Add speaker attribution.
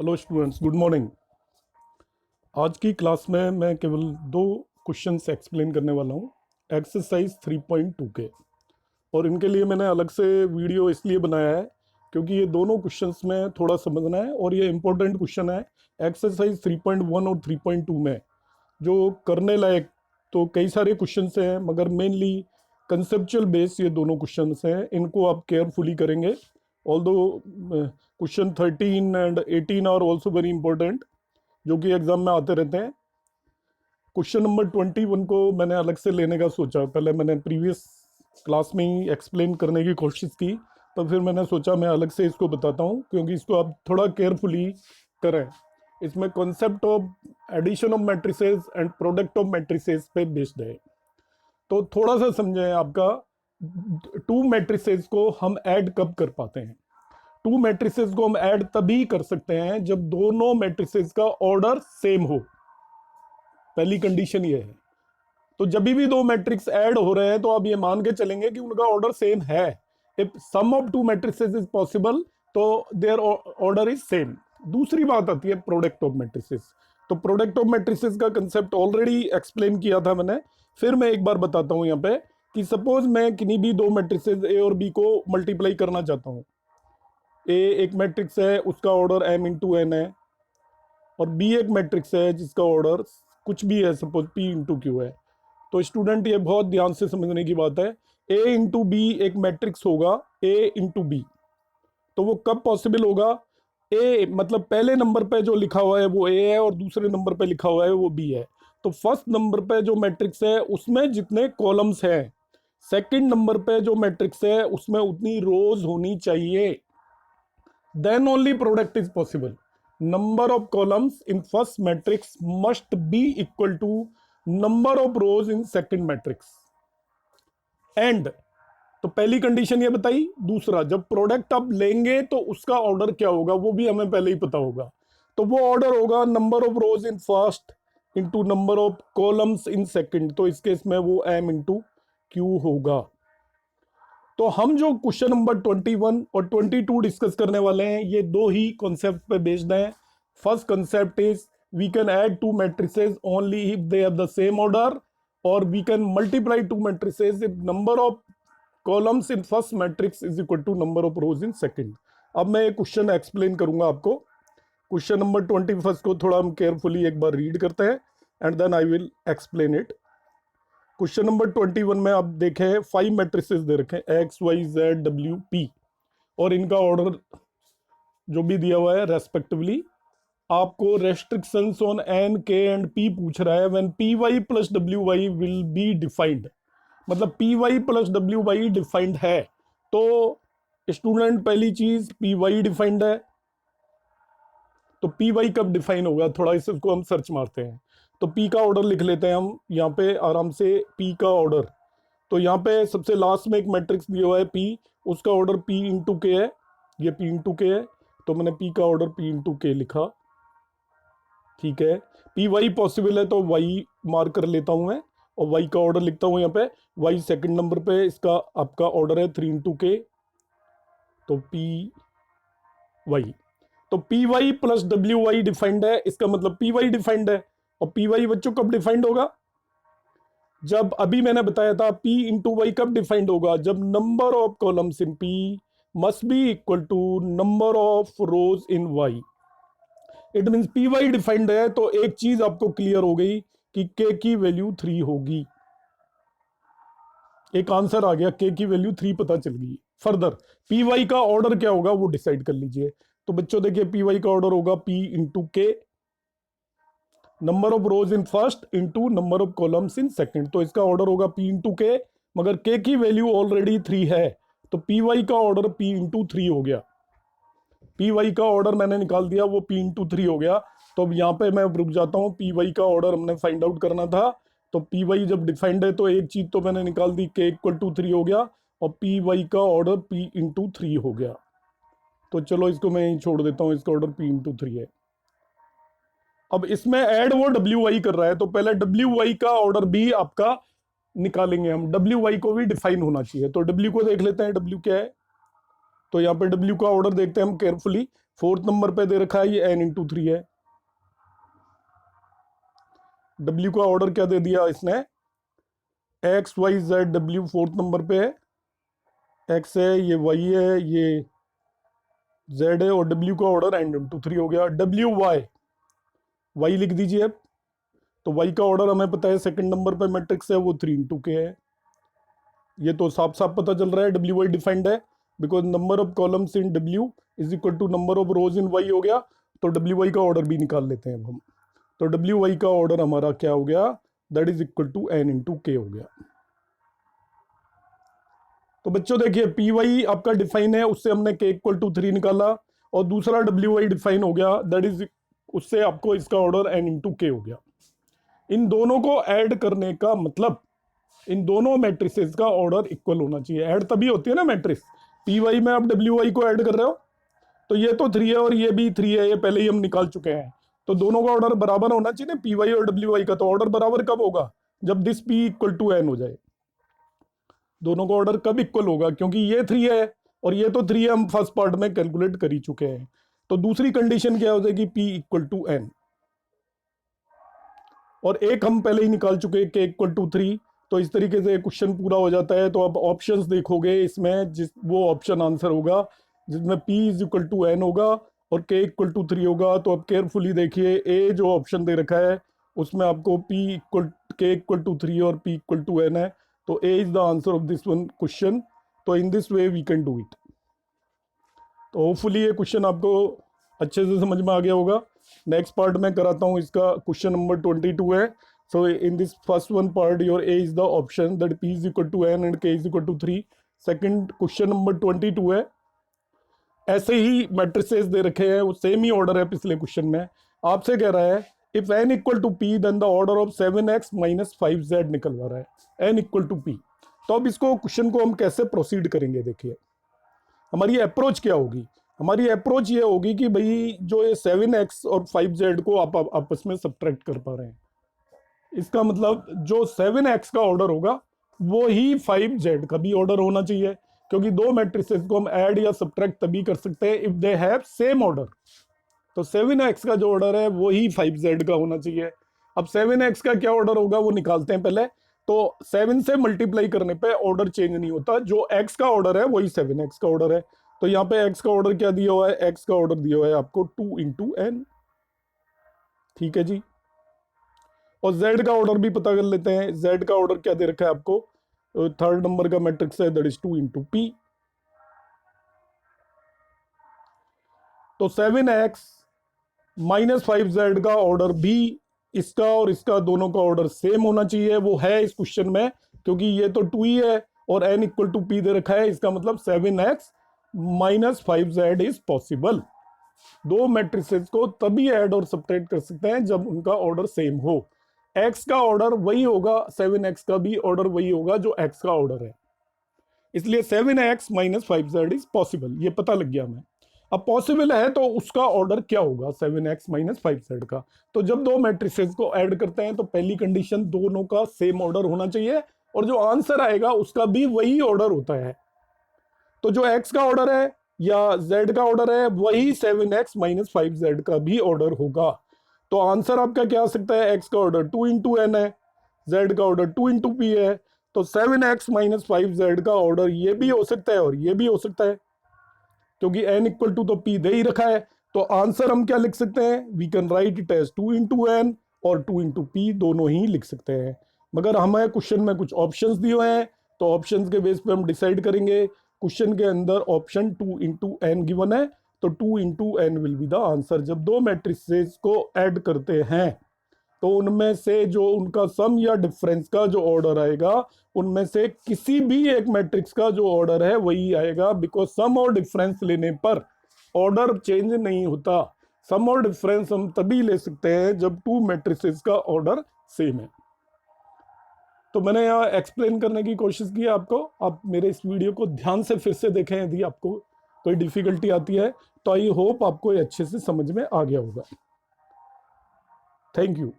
Speaker 1: Hello students, good morning. आज की class में मैं केवल दो क्वेश्चंस एक्सप्लेन करने वाला हूँ, एक्सरसाइज 3.2 के। और इनके लिए मैंने अलग से वीडियो इसलिए बनाया है क्योंकि ये दोनों क्वेश्चंस में थोड़ा समझना है और ये इंपॉर्टेंट क्वेश्चन है। एक्सरसाइज 3.1 और 3.2 में जो करने लायक तो कई सारे क्वेश्चंस हैं, मगर मेनली कंसेप्चुअल बेस ये दोनों क्वेश्चंस हैं। इनको आप केयरफुली करेंगे। Although question 13 and 18 are also very important, जो कि एग्जाम में आते रहते हैं। क्वेश्चन नंबर 21 को मैंने अलग से लेने का सोचा। पहले मैंने प्रीवियस क्लास में ही एक्सप्लेन करने की कोशिश की, पर फिर मैंने सोचा मैं अलग से इसको बताता हूँ क्योंकि इसको आप थोड़ा केयरफुली करें। इसमें concept of addition of matrices and product of matrices पे बेस्ड है। तो थोड़ा सा समझें, आपका टू मैट्रिसेस को हम ऐड कब कर पाते हैं? टू मैट्रिसेस को हम ऐड तभी कर सकते हैं जब दोनों मैट्रिसेस का ऑर्डर सेम हो। पहली कंडीशन ये है। तो जब भी दो मैट्रिक्स ऐड हो रहे हैं तो आप ये मान के चलेंगे कि उनका ऑर्डर सेम है। If sum of two matrices is possible तो देयर ऑर्डर इज सेम। दूसरी बात आती है प्रोडक्ट ऑफ मैट्रिसेस। तो प्रोडक्ट ऑफ मैट्रिसेस का कंसेप्ट ऑलरेडी एक्सप्लेन किया था मैंने, फिर मैं एक बार बताता हूं यहाँ पे कि सपोज मैं किन्हीं भी दो मैट्रिसेस ए और बी को मल्टीप्लाई करना चाहता हूँ। ए एक मैट्रिक्स है, उसका ऑर्डर m इंटू एन है, और बी एक मैट्रिक्स है जिसका ऑर्डर कुछ भी है, सपोज p इंटू क्यू है। तो स्टूडेंट ये बहुत ध्यान से समझने की बात है। a इंटू बी एक मैट्रिक्स होगा, a इंटू बी। तो वो कब पॉसिबल होगा? a मतलब पहले नंबर पे जो लिखा हुआ है वो a है और दूसरे नंबर पे लिखा हुआ है वो b है। तो फर्स्ट नंबर पे जो मैट्रिक्स है उसमें जितने कॉलम्स हैं, सेकंड नंबर पे जो मैट्रिक्स है उसमें उतनी रोज होनी चाहिए। then only product is possible. Number of columns in first matrix must be equal to number of rows in second matrix. And तो पहली कंडीशन ये बताई। दूसरा, जब प्रोडक्ट आप लेंगे तो उसका ऑर्डर क्या होगा वो भी हमें पहले ही पता होगा। तो वो ऑर्डर होगा number of rows in first into number of columns in second. तो इस केस में वो m इंटू क्यू होगा। तो हम जो क्वेश्चन नंबर 21 और 22 डिस्कस करने वाले हैं ये दो ही कॉन्सेप्ट पे बेस्ड हैं। First concept is we can add two matrices only if they have the same order, और we can multiply two matrices if number of columns in first matrix is equal to number of rows in second. अब मैं ये question explain करूंगा आपको। Question number 21 को थोड़ा हम carefully एक बार रीड करते हैं and then I will explain it. Question number 21 में आप देखें 5 मैट्रिसेस दे रखे हैं X Y Z W P, और इनका ऑर्डर जो भी दिया हुआ है रेस्पेक्टिवली। आपको restrictions on n k and p पूछ रहा है when p Y plus W y will be defined. मतलब p Y plus W Y defined है। तो स्टूडेंट पहली चीज पी वाई डिफाइंड है। तो पी वाई कब डिफाइन होगा, थोड़ा इसको हम सर्च मारते हैं। तो पी का ऑर्डर लिख लेते हैं हम यहाँ पे आराम से। पी का ऑर्डर, तो यहाँ पे सबसे लास्ट में एक मैट्रिक्स दिया हुआ है पी, उसका ऑर्डर पी इंटू के है। ये पी इंटू के है, तो मैंने पी का ऑर्डर पी इंटू के लिखा। ठीक है, पी वाई पॉसिबल है तो वाई मार्क कर लेता हूँ मैं, और वाई का ऑर्डर लिखता हूँ यहाँ पे। वाई सेकंड नंबर पे इसका आपका ऑर्डर है 3 इंटू के, तो पी वाई। तो P Y plus W Y defined है, इसका मतलब पी वाई डिफाइंड है। और पी वाई बच्चों कब डिफाइंड होगा? जब अभी मैंने बताया था पी इंटू वाई कब डिफाइंड होगा, जब number of columns in P must be equal to number of rows in Y. It means P Y defined है तो एक चीज आपको क्लियर हो गई कि के की वैल्यू 3 होगी। एक आंसर आ गया, के की वैल्यू 3 पता चल गई। फर्दर पी वाई का ऑर्डर क्या होगा वो डिसाइड कर लीजिए। तो बच्चों देखिए पी वाई का ऑर्डर होगा पी इंटू के, number of rows in first into number of columns in second. तो इसका ऑर्डर होगा पी इंटू के, मगर के की वैल्यू ऑलरेडी 3 है, तो पी वाई का ऑर्डर पी इंटू 3 हो गया। पी वाई का ऑर्डर मैंने निकाल दिया, वो पी इंटू 3 हो गया। तो अब यहाँ पे मैं रुक जाता हूँ। पी वाई का ऑर्डर हमने फाइंड आउट करना था, तो पी वाई जब डिफाइंड है तो एक चीज तो मैंने निकाल दी, के इक्वल टू 3 हो गया, और पी वाई का ऑर्डर पी इंटू 3 हो गया। तो चलो इसको मैं यहीं छोड़ देता हूँ, इसका ऑर्डर पी इंटू 3 है। अब इसमें ऐड वो डब्ल्यू वाई कर रहा है, तो पहले डब्ल्यू वाई का ऑर्डर भी आपका निकालेंगे हम। डब्ल्यू वाई को भी डिफाइन होना चाहिए, तो डब्ल्यू को देख लेते हैं डब्ल्यू क्या है। तो यहाँ पे डब्ल्यू का ऑर्डर देखते हैं हम केयरफुली। फोर्थ नंबर पे दे रखा है ये n इंटू 3 है। W का ऑर्डर क्या दे दिया इसने, X Y Z, W fourth number पे है, x है, ये y है, ये z है, और W का ऑर्डर n इंटू 3 हो गया। W y लिख दीजिए अब। तो y का ऑर्डर हमें पता है सेकंड नंबर पे मैट्रिक्स है वो 3 इंटू के है। ये तो साफ साफ पता चल रहा है डब्ल्यू वाई डिफाइंड है, because number of columns in W is equal to number of rows in Y हो गया। तो डब्ल्यू वाई का ऑर्डर भी निकाल लेते हैं अब हम। तो डब्ल्यू वाई का ऑर्डर हमारा क्या हो गया, that is equal to n into k हो गया। तो बच्चों देखिए पी वाई आपका डिफाइन है, उससे हमने के इक्वल टू 3 निकाला, और दूसरा डब्ल्यू वाई डिफाइन हो गया, दैट इज उससे आपको इसका ऑर्डर एन इंटू के हो गया। इन दोनों को ऐड करने का मतलब इन दोनों मैट्रिसेस का ऑर्डर इक्वल होना चाहिए। ऐड तभी होती है ना मैट्रिक्स, पी वाई में आप डब्ल्यू वाई को ऐड कर रहे हो, तो ये तो 3 है और ये भी 3 है, ये पहले ही हम निकाल चुके हैं। तो दोनों का ऑर्डर बराबर होना चाहिए ना, पी वाई और डब्ल्यू वाई का। तो ऑर्डर बराबर कब होगा, जब this P equal to n हो जाए। दोनों का ऑर्डर कब इक्वल होगा, क्योंकि ये 3 है और ये तो 3 है, हम फर्स्ट पार्ट में कैलकुलेट कर ही चुके हैं। तो दूसरी कंडीशन क्या हो जाएगी, पी इक्वल टू एन, और एक हम पहले ही निकाल चुके हैं के इक्वल टू 3। तो इस तरीके से क्वेश्चन पूरा हो जाता है। तो अब ऑप्शंस देखोगे इसमें, जिस वो ऑप्शन आंसर होगा जिसमें p is equal to n होगा और k इक्वल टू 3 होगा। तो अब केयरफुली देखिए, ए जो ऑप्शन दे रखा है उसमें आपको k इक्वल टू 3 और p इक्वल टू एन है। तो A is the answer of this one question. तो in this way we can do it. तो होपफुली ये क्वेश्चन आपको अच्छे से समझ में आ गया होगा। नेक्स्ट पार्ट में कराता हूँ, इसका क्वेश्चन नंबर 22 है। So in this first one part, your A is the option that P is equal to N and K is equal to 3. Second question number 22 है। ऐसे ही मैट्रिसेस दे रखे हैं, वो सेम ही ऑर्डर है पिछले क्वेश्चन में। आपसे कह रहा है if n equal to p then the order of 7x minus 5z निकलवा रहा है, n इक्वल टू पी। तो अब इसको क्वेश्चन को हम कैसे प्रोसीड करेंगे, देखिए हमारी अप्रोच क्या होगी। हमारी अप्रोच ये होगी कि भाई जो ये 7x और 5z को आप आपस में सब्ट्रैक्ट कर पा रहे हैं, इसका मतलब जो 7x का ऑर्डर होगा वो ही 5z का भी ऑर्डर होना चाहिए, क्योंकि दो मैट्रिसेस को हम ऐड या सब्ट्रैक्ट तभी कर सकते हैं if they have same order. तो 7x का जो ऑर्डर है वो ही 5z का होना चाहिए। अब 7x का क्या ऑर्डर होगा वो निकालते हैं पहले। तो 7 से मल्टीप्लाई करने पे ऑर्डर चेंज नहीं होता, जो x का ऑर्डर है वही 7x का ऑर्डर है। तो यहाँ पे x का ऑर्डर क्या दिया हुआ है, x का ऑर्डर दिया हुआ है आपको 2 इंटू एन। ठीक है जी। और z का ऑर्डर भी पता कर लेते हैं। z का ऑर्डर क्या दे रखा है आपको, थर्ड नंबर का मैट्रिक्स है, दैट इज 2 इंटू पी। तो 7x माइनस 5z का ऑर्डर भी इसका और इसका दोनों का ऑर्डर सेम होना चाहिए। वो है इस क्वेश्चन में, क्योंकि ये तो 2 ही है और n इक्वल टू पी दे रखा है। इसका मतलब 7x minus 5z is possible. दो मैट्रिसेस को तभी ऐड और सब्ट्रैक्ट कर सकते हैं जब उनका ऑर्डर सेम हो। x का ऑर्डर वही होगा, 7x का भी ऑर्डर वही होगा जो x का ऑर्डर है। इसलिए 7x minus 5z is possible, ये पता लग गया हमें। अब पॉसिबल है तो उसका ऑर्डर क्या होगा 7x माइनस 5z का। तो जब दो मैट्रिसेस को ऐड करते हैं तो पहली कंडीशन दोनों का सेम ऑर्डर होना चाहिए, और जो आंसर आएगा उसका भी वही ऑर्डर होता है। तो जो x का ऑर्डर है या z का ऑर्डर है वही 7x माइनस 5z का भी ऑर्डर होगा। तो आंसर आपका क्या आ सकता है, x का ऑर्डर 2 इंटू एन है, z का ऑर्डर 2 इंटू पी है। तो 7x माइनस 5z का ऑर्डर ये भी हो सकता है और ये भी हो सकता है, क्योंकि n इक्वल टू तो p दे ही रखा है। तो आंसर हम क्या लिख सकते हैं, we can write it as 2 into n और 2 इंटू पी दोनों ही लिख सकते हैं। मगर हमें क्वेश्चन में कुछ ऑप्शंस दिए हुए हैं, तो ऑप्शंस के बेस पे हम डिसाइड करेंगे। क्वेश्चन के अंदर ऑप्शन 2 इंटू एन गिवन है, तो 2 into n will be the answer. जब दो मैट्रिसेस को ऐड करते हैं तो उनमें से जो उनका सम या डिफरेंस का जो ऑर्डर आएगा, उनमें से किसी भी एक मैट्रिक्स का जो ऑर्डर है वही आएगा, बिकॉज सम और डिफरेंस लेने पर ऑर्डर चेंज नहीं होता। सम और डिफरेंस हम तभी ले सकते हैं जब टू मैट्रिसेस का ऑर्डर सेम है। तो मैंने यहाँ एक्सप्लेन करने की कोशिश की है आपको। आप मेरे इस वीडियो को ध्यान से फिर से देखें, यदि आपको कोई डिफिकल्टी आती है तो आई होप आपको ये अच्छे से समझ में आ गया होगा। Thank you.